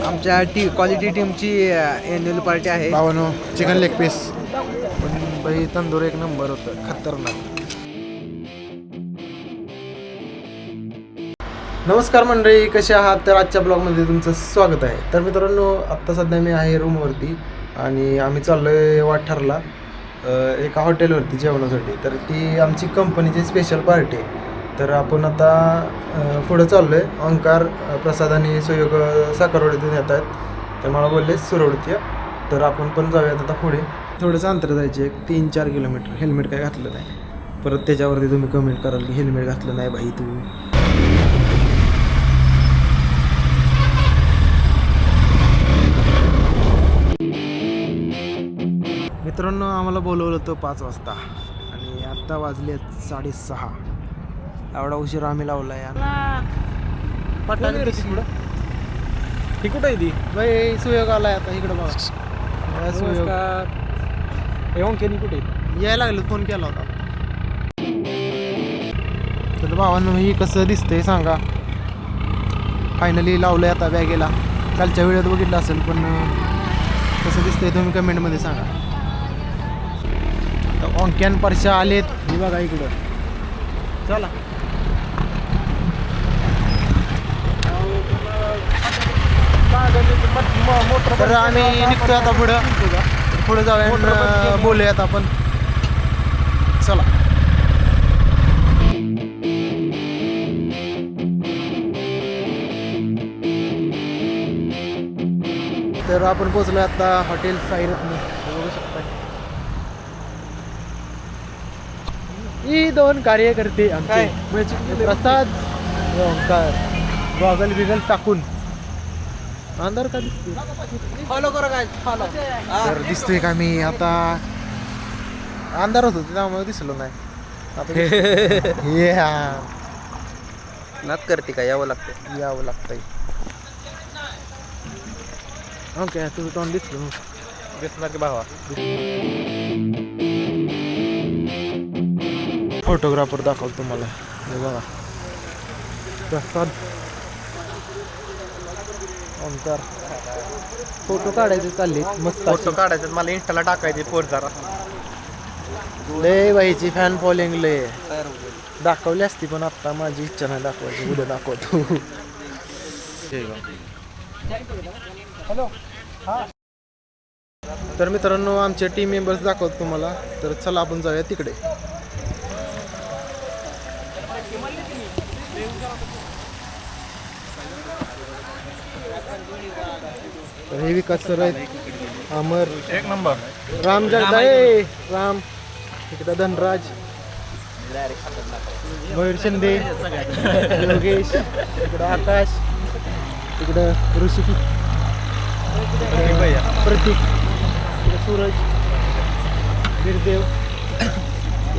आमच्या क्वालिटी टीमची annual party आहे. भावानो चिकन लेग पीस पण बाई तंदूर एक नंबर होतं, खतरनाक. नमस्कार मंडळी, कसे आहात? तर आजच्या ब्लॉगमध्ये तुमचं स्वागत आहे. तर मित्रांनो, आत्ता सध्या मी आहे रूमवरती आणि आम्ही चाललो आहे वाठारला एका हॉटेलवरती जेवणासाठी. तर ती आमची कंपनीची स्पेशल पार्टी आहे. तर आपण आता पुढं चाललो आहे. ओंकार, प्रसाद आणि सहयोग साखरवाडीतून येत आहेत. तर मला बोलले सुरवडती या, तर आपण पण जाऊयात आता पुढे. थोडंसं अंतर जायचे, 3-4 किलोमीटर. हेल्मेट काय घातलं नाही. परत त्याच्यावरती तुम्ही कमेंट कराल की हेल्मेट घातलं नाही बाई तू. मित्रांनो, आम्हाला बोलवलं होतं 5 वाजता आणि आत्ता वाजले 6:30. एवढा उशीर आम्ही लावला यार. ही कुठं आहे ती? बाई सुयोग आलाय आता इकडं बघा. सुयोग येऊन केली कुठे यायला लागलं, फोन केला होता. तर भावांनो, ही कसं दिसतंय सांगा. फायनली लावलंय आता बॅगेला. कालच्या वेळेत बघितलं असेल, पण कसं दिसतंय तुम्ही कमेंटमध्ये सांगा. ओंक्यान परशा आलेत, हे बघा इकडं. चला तर आम्ही निघतोय आता पुढं जाऊया, बोलूयात आपण. चला. तर आपण पोहोचलो आता हॉटेल साईरत्न. बघू शकता ही 2 कार्यकर्ते आमचे, प्रसाद ओंकार, गॉगल बिगल टाकून. अंधार का दिसतोय? फॉलो करा काय फॉलो. तर दिसतोय का मी आता? अंधार होतो त्यामुळे दिसलो नाही आता. नात करते का? यावं लागतंय. ओके, तुझं तोंड दिसलं दिसणार की भावा. फोटोग्राफर दाखवतो तुम्हाला. हे बघा, प्रसाद ओंकार. फोटो काढायचे चालले मस्त. फोटो काढायचे, मला इंस्टाला टाकायचे पोट जरा. लय बाईची फॅन फॉलोइंग लय. दाखवली असती पण आता माझी इच्छा नाही दाखवायची. उद्या दाखवतो. हॅलो. तर मित्रांनो, आमचे टीम मेंबर्स दाखवतो तुम्हाला. तर चला आपण जाऊया तिकडे. तर हे विकास सर आहेत. अमर एक नंबर. राम जगदाळे, राम. इकडं धनराज, मयूर शिंदे, योगेश, इकडं आकाश, इकडं ऋषिक, प्रतीक, इकडं सूरज, वीरदेव,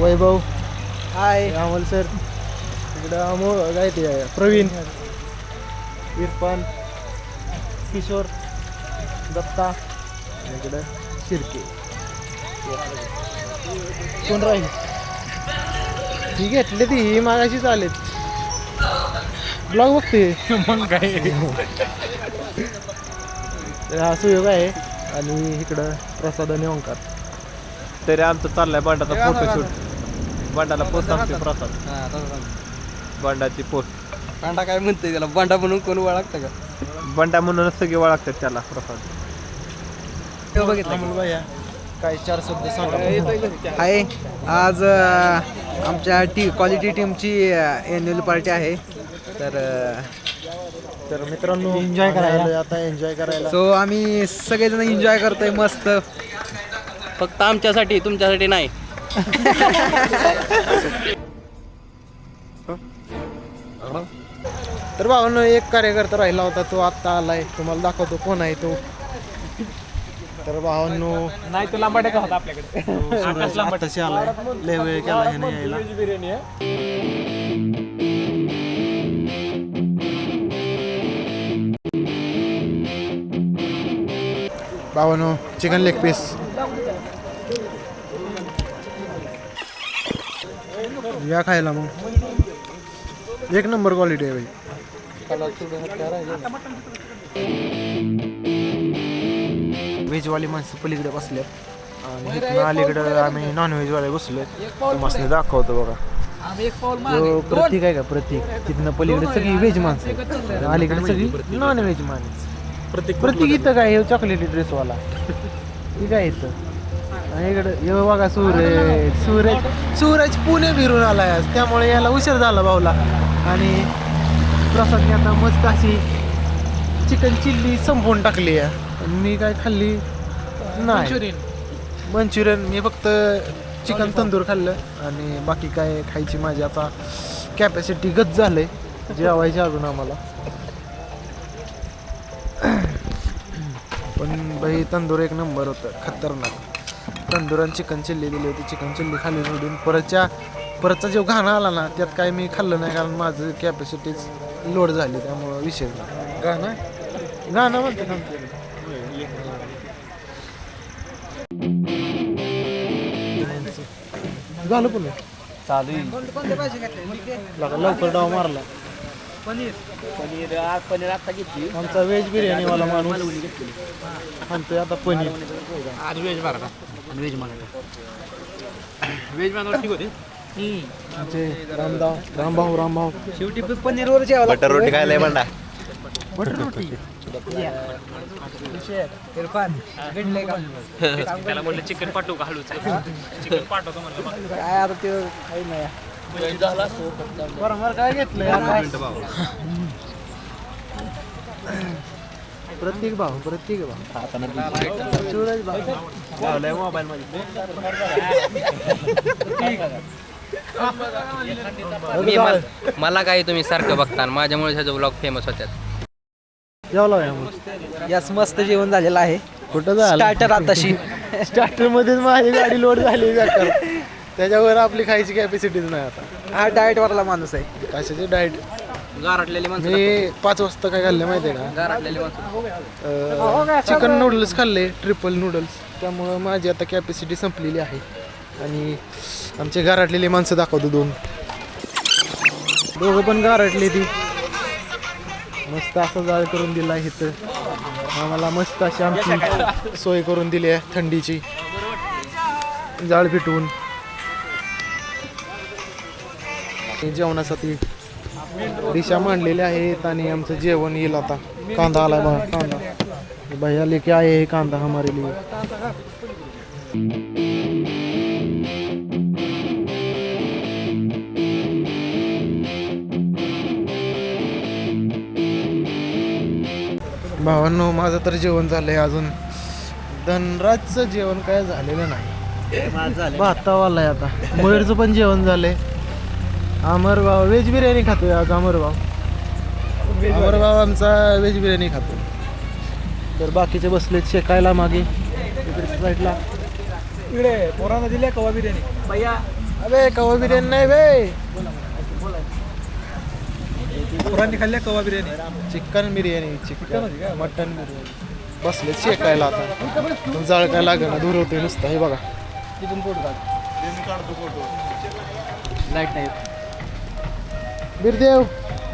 वैभव, हाय अमोल सर, इकडं अमोल काय ते प्रवीण, इरफान, किशोर, दत्ता, इकडं शिर्के. कोण राहील? ही घेतले ती मागाशीच आलेत. ब्लॉग बघते मग काय. तर हा सुयोग आहे आणि इकडं प्रसाद आणि ओंकार. तरी आमचं चाललंय बंडाचा फोटोशूट. बंडाला पोस्ट आमची प्रसाद. बंडाची पोस्ट. बांडा काय म्हणते त्याला? बांडा म्हणून कोण ओळखतं का? बंडा म्हणूनच सगळे ओळखतात त्याला, प्रसाद. अमोल भैया, काय 4 शब्द सांगा. आहे आज आमच्या क्वालिटी टीमची एन्युअल पार्टी आहे. तर मित्रांनो, एन्जॉय करायला आता एन्जॉय करायला. सो आम्ही सगळेजण एन्जॉय करतोय मस्त. फक्त आमच्यासाठी, तुमच्यासाठी नाही. तर भावांनो, एक कार्यकर्ता राहिला होता, तो आत्ता आलाय. तुम्हाला दाखवतो कोण आहे तो. तर भावांनो, नाही तो लांबाड्याचा होता आपल्याकडे. आत्ताशी आलाय. लय वेळ केला ह्याने यायला. बिर्याणी आहे. भावांनो, चिकन लेग पीस. या खायला मग. एक नंबर क्वालिटी आहे भाई. व्हेजवाली माणसं पलीकडे बसले आणि इथनं अलीकडं आम्ही नॉनव्हेजवाले बसलोय. तुम्हाला दाखवतो बघा. जो प्रतीक आहे का प्रतीक, तिथनं पलीकडे सगळी व्हेज माणसं आहेत, अलीकडे सगळी नॉनव्हेज माणसं. प्रतीक इथं काय चॉकलेटी ड्रेसवाला ठीक आहे इथं. आणि इकडं ये बघा सूरज पुणे फिरून आलाय आज, त्यामुळे याला उशीर झाला भाऊला. आणि प्रसादने आता मस्त अशी चिकन चिल्ली संपवून टाकली आहे. मी काय खाल्ली नाही, मंचुरियन. मी फक्त चिकन तंदूर खाल्लं आणि बाकी काय खायची माझी आता कॅपॅसिटी गच झालंय जेवायची अजून आम्हाला. पण बाई तंदूर एक नंबर होतं, खतरनाक. तंदूर आणि चिकन चिल्ली दिली होती. चिकन चिल्ली खाल्ली सोडून परतचा जो घाणा आला ना त्यात काय मी खाल्लं नाही, कारण माझं कॅपॅसिटीच लोड झाली, त्यामुळं विषय गाणं म्हणते ना झालं पण चालू लवकर डाव मारला. पनीर आता घेतली. आमचा व्हेज बिर्याणीवाला माणूस म्हणतोय आता पनीर. आज व्हेज मारा व्हेज मारा ठीक होते. रामभाऊ शेवटी पनीरवर जेवायला बटर रोटी खायला बंडा. बटर रोटी इरफान त्याला म्हणलं चिकन पाठवू का हळूच चिकन पाठवतो म्हणलं काय आता ते काही नाही बरोबर. काय घेतलंय प्रत्येक भाऊ सूरज भाऊ मोबाईल मध्ये. मला काय तुम्ही सारखं बघता आणि माझ्यामुळे ह्याचा ब्लॉग फेमस होत्यात. जेवला यास मस्त जेवण झालेलं आहे. कुठं झालं स्टार्टर आताशी स्टार्टर मध्येच माझी गाडी लोड झाली बेकार. त्याच्यावर आपली खायची कॅपॅसिटीच नाही आता. हा डाएट वरला माणूस आहे. कशाची डाएट. गारटलेली माणसं मी 5 वाजता काय खाल्लं माहिती आहे का, गारटलेली माणसं चिकन नूडल्स खाल्ले, ट्रिपल नूडल्स. त्यामुळं माझी आता कॅपॅसिटी संपलेली आहे. आणि आमचे गारटलेली माणसं दाखवतो दोघं पण गारटली ती. मस्त असं जाळ करून दिला इथं आम्हाला. मस्त अशी आमची सोय करून दिली आहे थंडीची, जाळ पिटवून. जेवणासाठी डिशा मांडलेल्या आहेत आणि आमचं जेवण येईल आता. कांदा आला बघा, कांदा भैया लेके आए कांदा हमारे लिए. भावांनो माझं तर जेवण झालंय, अजून धनराजचं जेवण काय झालेलं नाही. भातावाला आहे आता. मयूरचं पण जेवण झालंय. अमरभाव व्हेज बिर्याणी खातोय आज. अमरभाव आमचा व्हेज बिर्याणी खातो. तर बाकीचे बसलेत शेकायला मागे इकडे साईडला. इकडे पोरांना दिले कवा बिर्याणी. अबे कवा बिर्याणी नाही बे, पोरांनी खाल्ल्या कवा biryani. Chicken biryani, chicken mutton biryani. बसले शेकायला आता. जाळ काय लागेल ना, दूर होते नुसतं. हे बघा तिथून फोटो काढतो. लाईट नाही. बिरदेव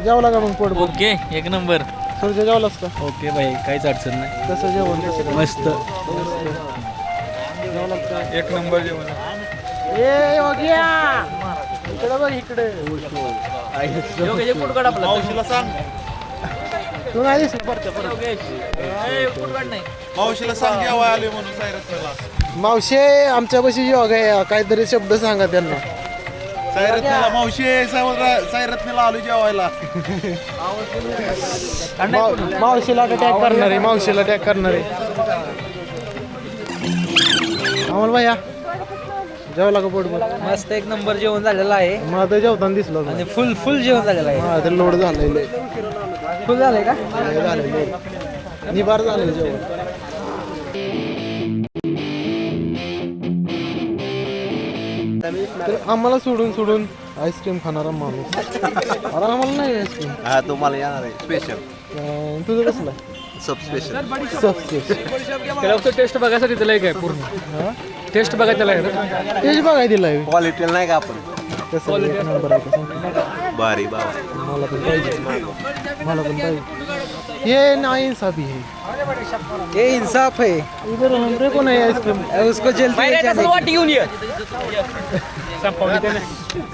जेवला का मग पोट. ओके एक नंबर. थोडं जेवलास का. ओके भाई काहीच अडचण नाही. कसं जेवण कसं मस्त एक नंबर जेवण. ए योग्या इकडे बघ इकडे. मावशीला सांग. तू नाही दिसत. मावशीला सांग जेव्हा आले म्हणून सायरत्नाला. मावशे आमच्यापाशी योग आहे, काहीतरी शब्द सांगा त्यांना. सायरत्नाला मावशी सायरत्नाला आलो जेवायला. मावशीला टॅग करणार आहे, मावशीला टॅग करणार आहे. अमोल भैया जेवला का पोटभर. मस्त एक नंबर जेवण झालेलं आहे. मला तर जेवताना दिसलं आणि फुल जेवण झालेलं आहे. हा ते लोड झालेलं फुल झालंय का. झालेलं निबार झालेलं जेवण. तर आम्हाला सोडून आईस्क्रीम खाणारा माणूस. अरे आम्हाला नाही आईस्क्रीम. हा तुम्हाला येणार आहे स्पेशल. तुझं कसलं सब स्पेशल. त्याला फक्त टेस्ट बघायसाठी त्याला एक आहे पूर्ण. टेस्ट बघायला त्याला आहे. तेच बघाय दिलाय. क्वालिटी नाही का आपण. कसं एक नंबर आहे. बारी बाबा. मला पण पाहिजे. ये ना इंसाफी है. ये इंसाफ है. इधर हमरे को नाही आईस्क्रीम उसको जल्दी वाटी घेऊन ये.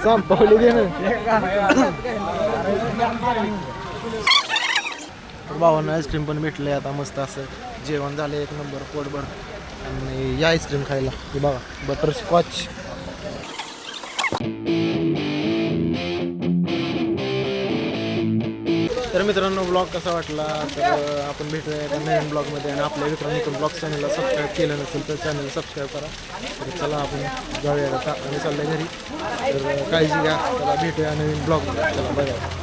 संपवली दे ना. भावांना आईस्क्रीम पण भेटले आता मस्त असं जेवण झालं एक नंबर पोटभर आणि या आईस्क्रीम खायला हे बघा बटरस्कॉच. तर मित्रांनो ब्लॉग कसा वाटला तर आपण भेटूया एका नवीन ब्लॉगमध्ये आणि आपल्या मित्रांनी पण ब्लॉग चॅनलला सबस्क्राईब केलं नसेल तर चॅनल सबस्क्राईब करा. तर चला आपण जाऊया आता आणि चाललंय घरी. तर काळजी घ्या. चला भेटूया नवीन ब्लॉगमध्ये. चला बाय.